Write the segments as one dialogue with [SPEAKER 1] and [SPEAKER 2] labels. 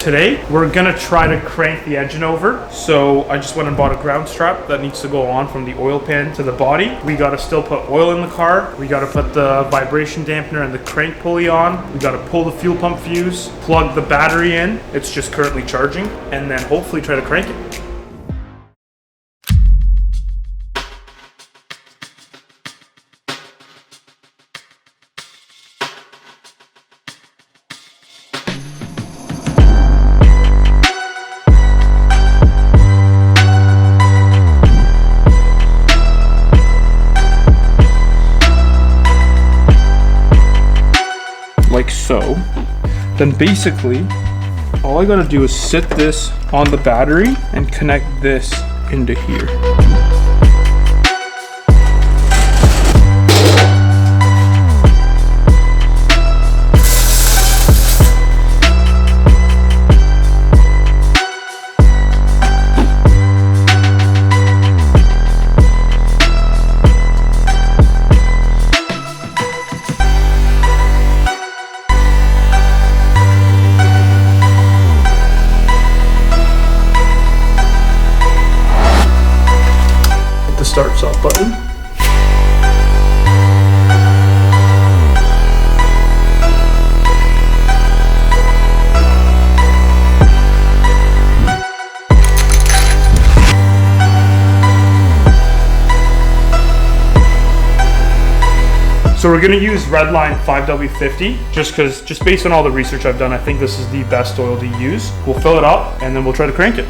[SPEAKER 1] Today, we're gonna try to crank the engine over. So I just went and bought a ground strap that needs to go on from the oil pan to the body. We gotta still put oil in the car. We gotta put the vibration dampener and the crank pulley on. We gotta pull the fuel pump fuse, plug the battery in. It's just currently charging, and then hopefully try to crank it. Like so. Then basically, all I gotta do is sit this on the battery and connect this into here. Start stop button. So we're gonna use Redline 5W50 just based on all the research I've done, I think this is the best oil to use. We'll fill it up and then we'll try to crank it.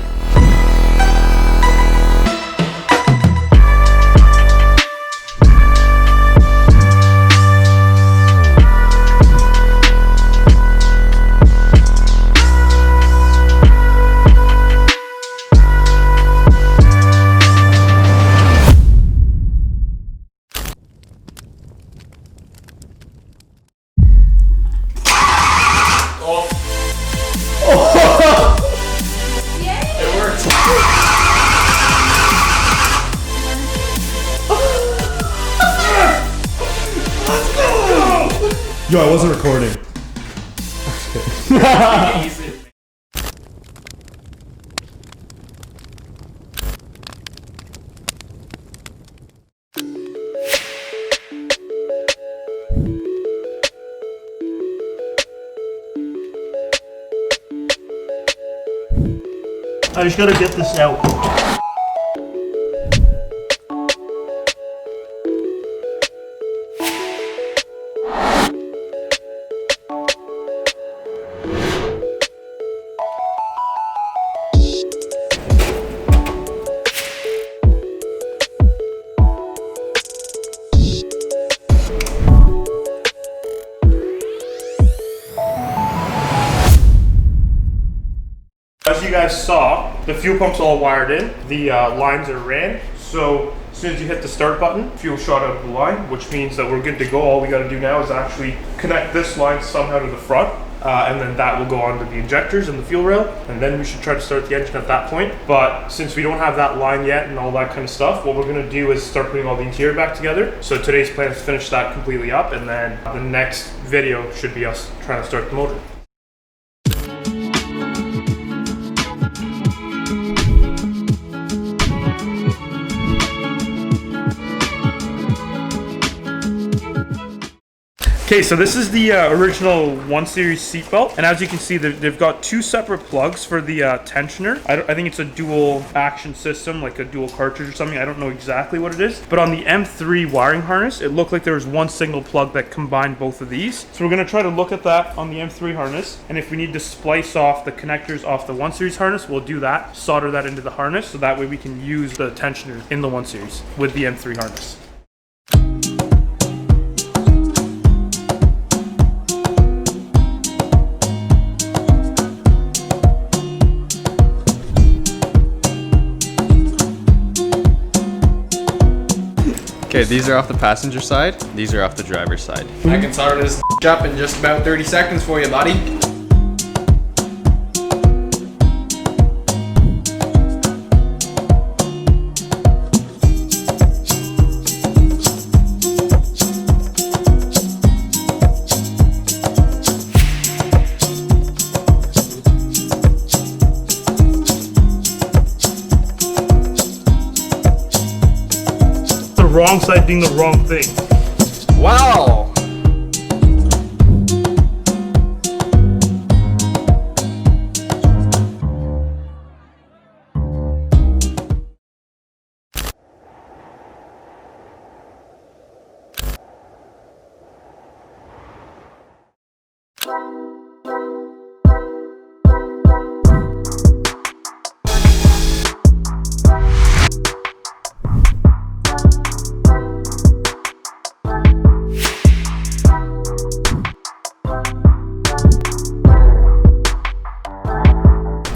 [SPEAKER 2] Yo, I wasn't recording.
[SPEAKER 3] I just gotta get this out.
[SPEAKER 1] As you guys saw, the fuel pump's all wired in, the lines are ran, so as soon as you hit the start button, fuel shot out of the line, which means that we're good to go. All we gotta do now is actually connect this line somehow to the front, and then that will go onto the injectors and the fuel rail, and then we should try to start the engine at that point. But since we don't have that line yet and all that kind of stuff, what we're gonna do is start putting all the interior back together. So today's plan is to finish that completely up, and then the next video should be us trying to start the motor. Okay, so this is the original 1 Series seatbelt, and as you can see, they've got two separate plugs for the tensioner. I think it's a dual action system, like a dual cartridge or something. I don't know exactly what it is, but on the M3 wiring harness, it looked like there was one single plug that combined both of these. So we're gonna try to look at that on the M3 harness, and if we need to splice off the connectors off the 1 Series harness, we'll do that, solder that into the harness, so that way we can use the tensioner in the 1 Series with the M3 harness.
[SPEAKER 4] Okay, these are off the passenger side, these are off the driver's side. I can solder this up in just about 30 seconds for you, buddy.
[SPEAKER 1] wrong side doing the wrong thing.
[SPEAKER 4] Wow.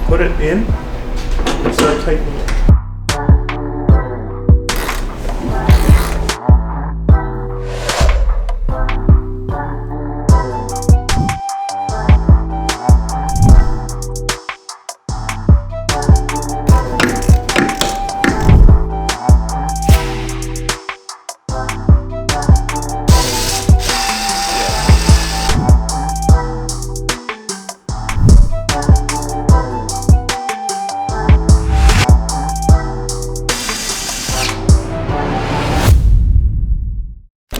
[SPEAKER 1] Put it in and start tightening it.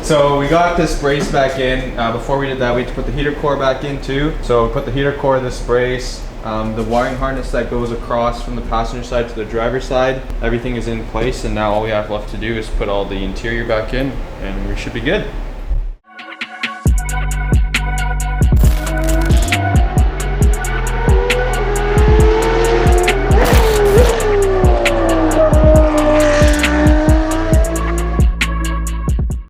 [SPEAKER 4] So we got this brace back in. Before we did that, we had to put the heater core back in too. So we put the heater core, this brace, the wiring harness that goes across from the passenger side to the driver's side. Everything is in place, and now all we have left to do is put all the interior back in, and we should be good.